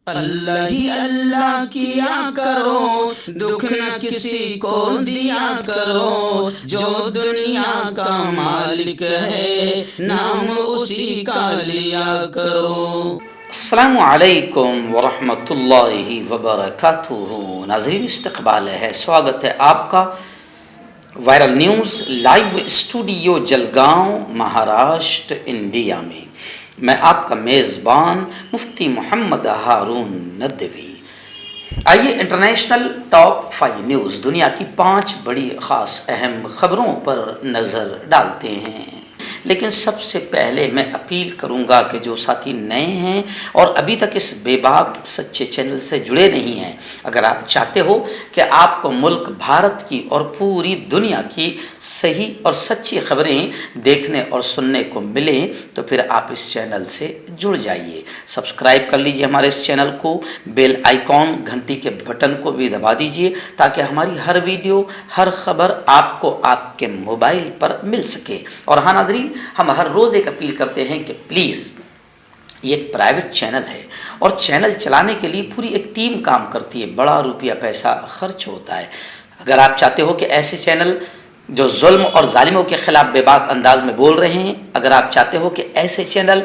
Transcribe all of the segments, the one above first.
اللہ ہی اللہ کیا کرو، دکھ نہ کسی کو دیا کرو، جو دنیا کا مالک ہے نام اسی کا لیا کرو۔ السلام علیکم ورحمۃ اللہ وبرکاتہ۔ ناظرین، استقبال ہے، سواگت ہے آپ کا viral news live studio Jalgaon, Maharashtra, India میں۔ میں آپ کا میزبان مفتی محمد ہارون ندوی۔ آئیے انٹرنیشنل ٹاپ 5 نیوز، دنیا کی 5 بڑی خاص اہم خبروں پر نظر ڈالتے ہیں۔ لیکن سب سے پہلے میں اپیل کروں گا کہ جو ساتھی نئے ہیں اور ابھی تک اس بے باک سچے چینل سے جڑے نہیں ہیں، اگر آپ چاہتے ہو کہ آپ کو ملک بھارت کی اور پوری دنیا کی صحیح اور سچی خبریں دیکھنے اور سننے کو ملیں تو پھر آپ اس چینل سے جڑ جائیے۔ سبسکرائب کر لیجئے ہمارے اس چینل کو، بیل آئیکن گھنٹی کے بٹن کو بھی دبا دیجئے تاکہ ہماری ہر ویڈیو، ہر خبر آپ کو آپ کے موبائل پر مل سکے۔ اور ہاں ناظرین، ہم ہر روز ایک اپیل کرتے ہیں کہ پلیز، یہ ایک پرائیویٹ چینل ہے اور چینل چلانے کے لیے پوری ایک ٹیم کام کرتی ہے، بڑا روپیہ پیسہ خرچ ہوتا ہے۔ اگر آپ چاہتے ہو کہ ایسے چینل جو ظلم اور ظالموں کے خلاف بے باک انداز میں بول رہے ہیں، اگر آپ چاہتے ہو کہ ایسے چینل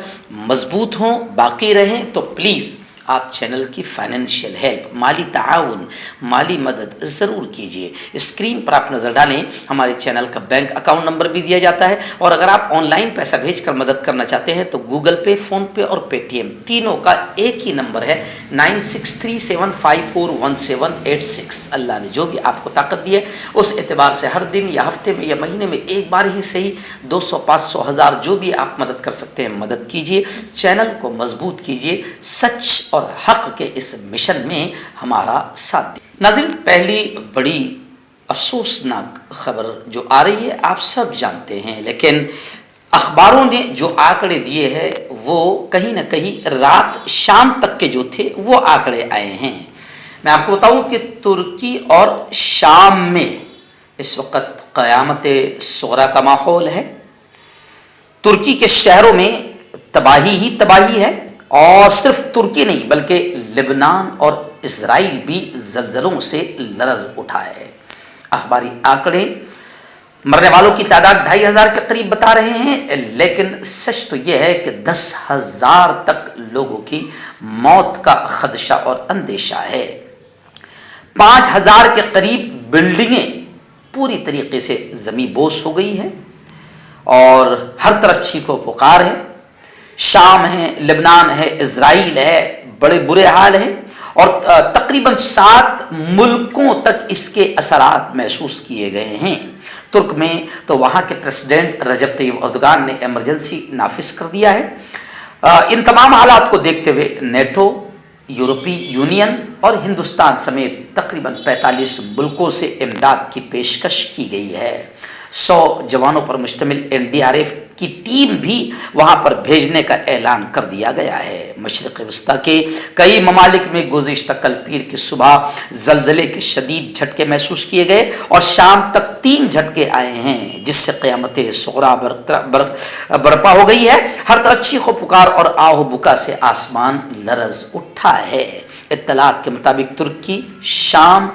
مضبوط ہوں، باقی رہیں، تو پلیز آپ چینل کی فائنینشیل ہیلپ، مالی تعاون، مالی مدد ضرور کیجیے۔ اسکرین پر آپ نظر ڈالیں، ہمارے چینل کا بینک اکاؤنٹ نمبر بھی دیا جاتا ہے، اور اگر آپ آن لائن پیسہ بھیج کر مدد کرنا چاہتے ہیں تو گوگل پے، فون پے اور پے ٹی ایم تینوں کا ایک ہی نمبر ہے، 9637541786۔ اللہ نے جو بھی آپ کو طاقت دی ہے اس اعتبار سے ہر دن یا ہفتے میں یا مہینے میں ایک بار ہی صحیح 200، 500، 1000 جو بھی آپ مدد کر سکتے ہیں مدد کیجیے، چینل کو مضبوط کیجیے، سچ اور حق کے اس مشن میں ہمارا ساتھ دیں۔ ناظرین، پہلی بڑی افسوسناک خبر جو آ رہی ہے آپ سب جانتے ہیں، لیکن اخباروں نے جو آنکڑے دیے ہیں وہ کہیں نہ کہیں رات شام تک کے جو تھے وہ آنکڑے آئے ہیں۔ میں آپ کو بتاؤں کہ ترکی اور شام میں اس وقت قیامت صغریٰ کا ماحول ہے۔ ترکی کے شہروں میں تباہی ہی تباہی ہے، اور صرف ترکی نہیں بلکہ لبنان اور اسرائیل بھی زلزلوں سے لرز اٹھا ہے۔ اخباری آنکڑے مرنے والوں کی تعداد 2500 کے قریب بتا رہے ہیں، لیکن سچ تو یہ ہے کہ 10,000 تک لوگوں کی موت کا خدشہ اور اندیشہ ہے۔ 5000 کے قریب بلڈنگیں پوری طریقے سے زمیں بوس ہو گئی ہیں اور ہر طرف چیخ و پکار ہے۔ شام ہے، لبنان ہے، اسرائیل ہے، بڑے برے حال ہیں، اور تقریباً 7 ملکوں تک اس کے اثرات محسوس کیے گئے ہیں۔ ترک میں تو وہاں کے پریزیڈنٹ رجب طیب اردوغان نے ایمرجنسی نافذ کر دیا ہے۔ ان تمام حالات کو دیکھتے ہوئے نیٹو، یورپی یونین اور ہندوستان سمیت تقریباً 45 ملکوں سے امداد کی پیشکش کی گئی ہے۔ 100 جوانوں پر مشتمل NDRF کی ٹیم بھی وہاں پر بھیجنے کا اعلان کر دیا گیا ہے۔ مشرق وسطیٰ کے کئی ممالک میں گزشتہ کل پیر کی صبح زلزلے کے شدید جھٹکے محسوس کیے گئے اور شام تک 3 جھٹکے آئے ہیں، جس سے قیامت صغریٰ برپا ہو گئی ہے۔ ہر طرف چیخ و پکار اور آہ و بکا سے آسمان لرز اٹھا ہے۔ اطلاعات کے مطابق ترکی، شام،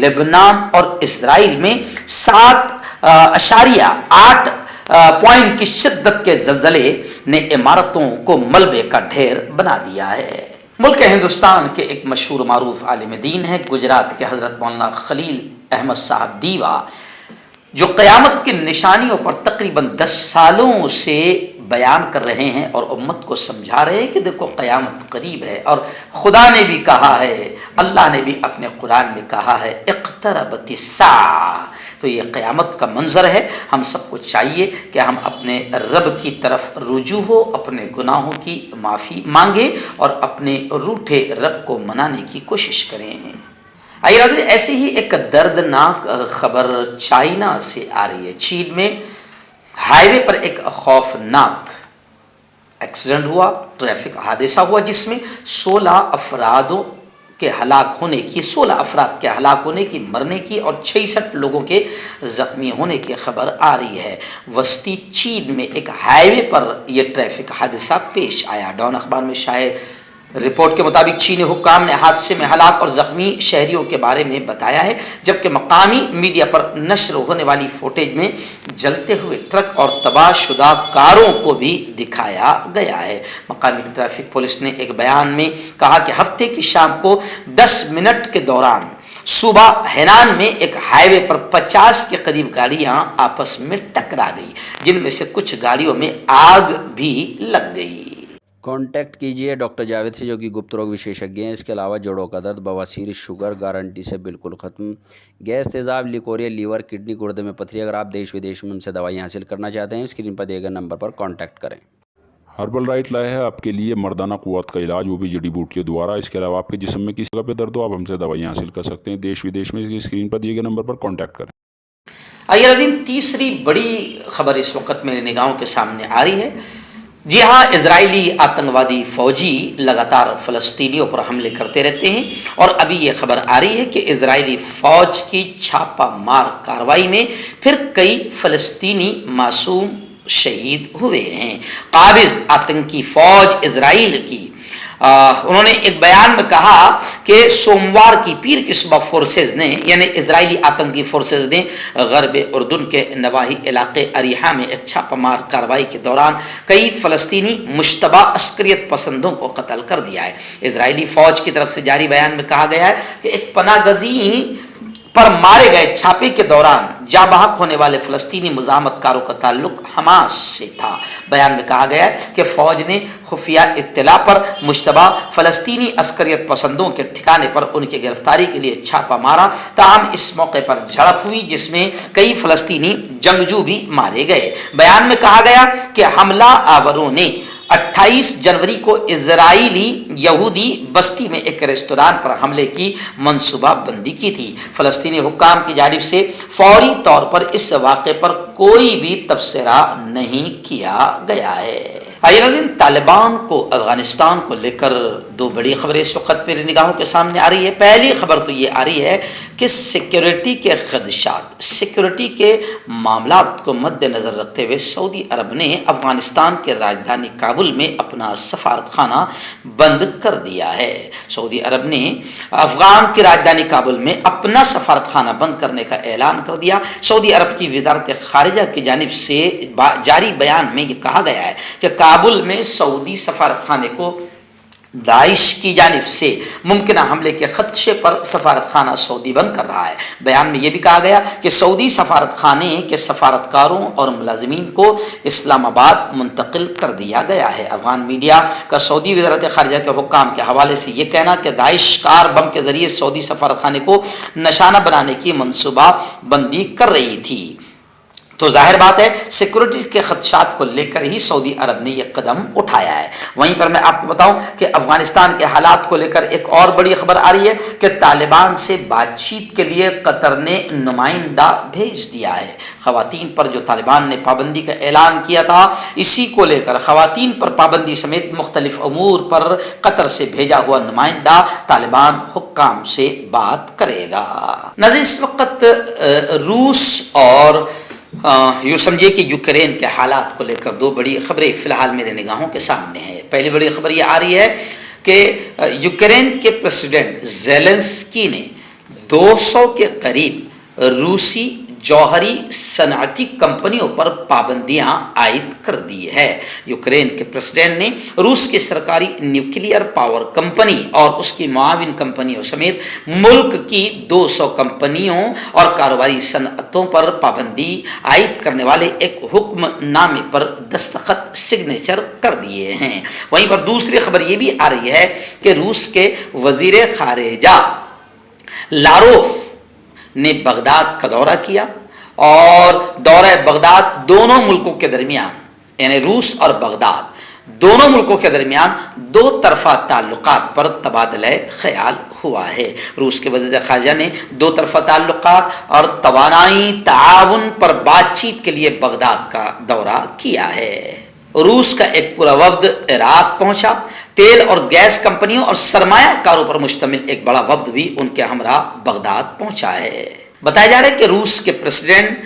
لبنان اور اسرائیل میں 7.8 پوائنٹ کی شدت کے زلزلے نے عمارتوں کو ملبے کا ڈھیر بنا دیا ہے۔ ملک ہندوستان کے ایک مشہور معروف عالم دین ہیں، گجرات کے حضرت مولانا خلیل احمد صاحب دیوا، جو قیامت کی نشانیوں پر تقریباً 10 سالوں سے بیان کر رہے ہیں اور امت کو سمجھا رہے ہیں کہ دیکھو قیامت قریب ہے، اور خدا نے بھی کہا ہے، اللہ نے بھی اپنے قرآن میں کہا ہے، اقتربت الساعہ۔ تو یہ قیامت کا منظر ہے۔ ہم سب کو چاہیے کہ ہم اپنے رب کی طرف رجوع ہو، اپنے گناہوں کی معافی مانگیں اور اپنے روٹھے رب کو منانے کی کوشش کریں۔ آئیے ناظرین، ایسی ہی ایک دردناک خبر چائنا سے آ رہی ہے۔ چین میں ہائی وے پر ایک خوفناک ایکسیڈنٹ ہوا، ٹریفک حادثہ ہوا، جس میں 16 افراد کے ہلاک ہونے کی، مرنے کی اور 66 لوگوں کے زخمی ہونے کی خبر آ رہی ہے۔ وسطی چین میں ایک ہائی وے پر یہ ٹریفک حادثہ پیش آیا۔ ڈان اخبار میں شائع رپورٹ کے مطابق چینی حکام نے حادثے میں ہلاک اور زخمی شہریوں کے بارے میں بتایا ہے، جبکہ مقامی میڈیا پر نشر ہونے والی فوٹیج میں جلتے ہوئے ٹرک اور تباہ شدہ کاروں کو بھی دکھایا گیا ہے۔ مقامی ٹریفک پولیس نے ایک بیان میں کہا کہ ہفتے کی شام کو 10 منٹ کے دوران صوبہ ہینان میں ایک ہائی وے پر 50 کے قریب گاڑیاں آپس میں ٹکرا گئی، جن میں سے کچھ گاڑیوں میں آگ بھی لگ گئی۔ کانٹیکٹ کیجیے ڈاکٹر جاوید سے جو کہ گپت روگ وشیشجঞ ہیں۔ اس کے علاوہ جوڑوں کا درد، بواسیر، شوگر گارنٹی سے بالکل ختم، گیس، تیزاب، لیکوریا، لیور، کڈنی، گردے میں پتھری۔ اگر آپ دیش ودیش میں ان سے دوائیں حاصل کرنا چاہتے ہیں، اسکرین پر دیے گئے نمبر پر کانٹیکٹ کریں۔ ہربل رائٹ لائے ہے آپ کے لیے مردانہ قوت کا علاج، وہ بھی جڑی بوٹیوں دوارا۔ اس کے علاوہ آپ کے جسم میں کسی جگہ پہ درد ہو، آپ ہم سے دوائیں حاصل کر سکتے ہیں دیش ودیش میں، اسکرین پر دیے گئے نمبر پر کانٹیکٹ کریں۔ آئیے ناظرین، تیسری بڑی خبر اس وقت میرے نگاہوں کے سامنے آ رہی ہے۔ جی ہاں، اسرائیلی آتنکوادی فوجی لگاتار فلسطینیوں پر حملے کرتے رہتے ہیں، اور ابھی یہ خبر آ رہی ہے کہ اسرائیلی فوج کی چھاپہ مار کارروائی میں پھر کئی فلسطینی معصوم شہید ہوئے ہیں۔ قابض آتنکی فوج اسرائیل کی انہوں نے ایک بیان میں کہا کہ سوموار کی پیر کی صبح فورسز نے، یعنی اسرائیلی آتنکی فورسز نے غرب اردن کے نواحی علاقے اریحا میں ایک چھاپہ مار کارروائی کے دوران کئی فلسطینی مشتبہ عسکریت پسندوں کو قتل کر دیا ہے۔ اسرائیلی فوج کی طرف سے جاری بیان میں کہا گیا ہے کہ ایک پناہ گزین پر مارے گئے چھاپے کے دوران جاں بحق ہونے والے فلسطینی مزاحمت کاروں کا تعلق حماس سے تھا۔ بیان میں کہا گیا ہے کہ فوج نے خفیہ اطلاع پر مشتبہ فلسطینی عسکریت پسندوں کے ٹھکانے پر ان کی گرفتاری کے لیے چھاپہ مارا، تاہم اس موقع پر جھڑپ ہوئی جس میں کئی فلسطینی جنگجو بھی مارے گئے۔ بیان میں کہا گیا کہ حملہ آوروں نے 28 جنوری کو اسرائیلی یہودی بستی میں ایک ریستوران پر حملے کی منصوبہ بندی کی تھی۔ فلسطینی حکام کی جانب سے فوری طور پر اس واقعے پر کوئی بھی تبصرہ نہیں کیا گیا ہے۔ آئیے ناظرین، طالبان کو افغانستان کو لے کر دو بڑی خبریں اس وقت میرے نگاہوں کے سامنے آ رہی ہے۔ پہلی خبر تو یہ آ رہی ہے کہ سیکیورٹی کے خدشات، سیکیورٹی کے معاملات کو مد نظر رکھتے ہوئے سعودی عرب نے افغانستان کے راجدھانی کابل میں اپنا سفارت خانہ بند کر دیا ہے۔ سعودی عرب نے افغان کی راجدھانی کابل میں اپنا سفارت خانہ بند کرنے کا اعلان کر دیا۔ سعودی عرب کی وزارت خارجہ کی جانب سے جاری بیان میں یہ کہا گیا ہے کہ کابل میں سعودی سفارت خانے کو داعش کی جانب سے ممکنہ حملے کے خدشے پر سفارت خانہ سعودی بند کر رہا ہے۔ بیان میں یہ بھی کہا گیا کہ سعودی سفارت خانے کے سفارتکاروں اور ملازمین کو اسلام آباد منتقل کر دیا گیا ہے۔ افغان میڈیا کا سعودی وزارت خارجہ کے حکام کے حوالے سے یہ کہنا کہ داعش کار بم کے ذریعے سعودی سفارت خانے کو نشانہ بنانے کی منصوبہ بندی کر رہی تھی، تو ظاہر بات ہے سیکورٹی کے خدشات کو لے کر ہی سعودی عرب نے یہ قدم اٹھایا ہے۔ وہیں پر میں آپ کو بتاؤں کہ افغانستان کے حالات کو لے کر ایک اور بڑی خبر آ رہی ہے کہ طالبان سے بات چیت کے لیے قطر نے نمائندہ بھیج دیا ہے۔ خواتین پر جو طالبان نے پابندی کا اعلان کیا تھا، اسی کو لے کر خواتین پر پابندی سمیت مختلف امور پر قطر سے بھیجا ہوا نمائندہ طالبان حکام سے بات کرے گا۔ ناظرین، اس وقت روس اور یوں سمجھے کہ یوکرین کے حالات کو لے کر دو بڑی خبریں فی الحال میرے نگاہوں کے سامنے ہیں۔ پہلی بڑی خبر یہ آ رہی ہے کہ یوکرین کے پریزیڈنٹ زیلنسکی نے 200 کے قریب روسی جوہری صنعتی کمپنیوں پر پابندیاں عائد کر دی ہے۔ یوکرین کے پریزیڈنٹ نے روس کی سرکاری نیوکلیئر پاور کمپنی اور اس کی معاون کمپنیوں سمیت ملک کی 200 کمپنیوں اور کاروباری صنعتوں پر پابندی عائد کرنے والے ایک حکم نامے پر دستخط سگنیچر کر دیے ہیں۔ وہیں پر دوسری خبر یہ بھی آ رہی ہے کہ روس کے وزیر خارجہ لاروف نے بغداد کا دورہ کیا، اور دورہ بغداد دونوں ملکوں کے درمیان، یعنی روس اور بغداد دونوں ملکوں کے درمیان دو طرفہ تعلقات پر تبادلہ خیال ہوا ہے۔ روس کے وزیر خارجہ نے دو طرفہ تعلقات اور توانائی تعاون پر بات چیت کے لیے بغداد کا دورہ کیا ہے۔ روس کا ایک پورا وفد عراق پہنچا۔ تیل اور گیس کمپنیوں اور سرمایہ کاروں پر مشتمل ایک بڑا وفد بھی ان کے ہمراہ بغداد پہنچا ہے۔ بتایا جا رہا ہے کہ روس کے پریزیڈنٹ